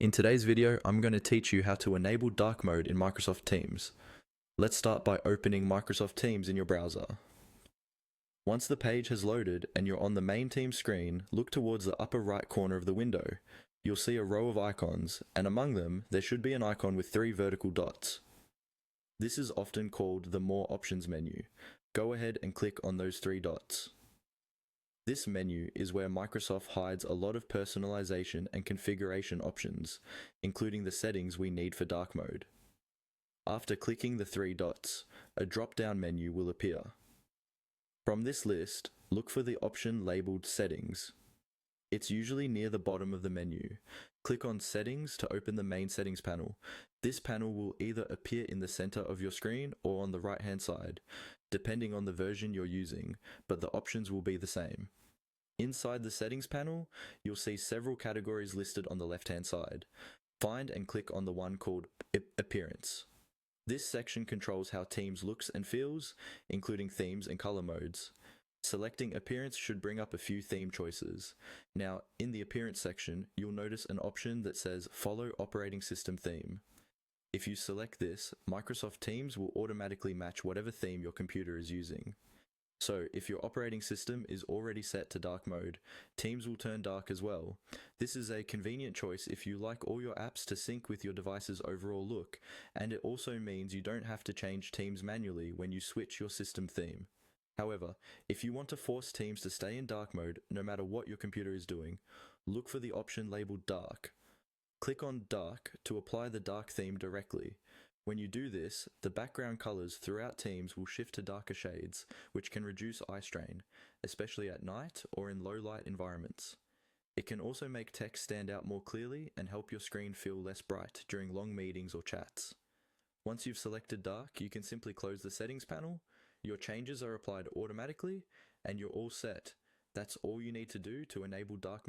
In today's video, I'm going to teach you how to enable dark mode in Microsoft Teams. Let's start by opening Microsoft Teams in your browser. Once the page has loaded and you're on the main Teams screen, look towards the upper right corner of the window. You'll see a row of icons, and among them, there should be an icon with 3 vertical dots. This is often called the More Options menu. Go ahead and click on those 3 dots. This menu is where Microsoft hides a lot of personalization and configuration options, including the settings we need for dark mode. After clicking the 3 dots, a drop-down menu will appear. From this list, look for the option labeled Settings. It's usually near the bottom of the menu. Click on Settings to open the main settings panel. This panel will either appear in the center of your screen or on the right-hand side, depending on the version you're using, but the options will be the same. Inside the settings panel, you'll see several categories listed on the left-hand side. Find and click on the one called Appearance. This section controls how Teams looks and feels, including themes and color modes. Selecting Appearance should bring up a few theme choices. Now, in the Appearance section, you'll notice an option that says Follow Operating System Theme. If you select this, Microsoft Teams will automatically match whatever theme your computer is using. So, if your operating system is already set to dark mode, Teams will turn dark as well. This is a convenient choice if you like all your apps to sync with your device's overall look, and it also means you don't have to change Teams manually when you switch your system theme. However, if you want to force Teams to stay in dark mode no matter what your computer is doing, look for the option labeled Dark. Click on Dark to apply the dark theme directly. When you do this, the background colors throughout Teams will shift to darker shades, which can reduce eye strain, especially at night or in low light environments. It can also make text stand out more clearly and help your screen feel less bright during long meetings or chats. Once you've selected dark, you can simply close the settings panel, your changes are applied automatically, and you're all set. That's all you need to do to enable dark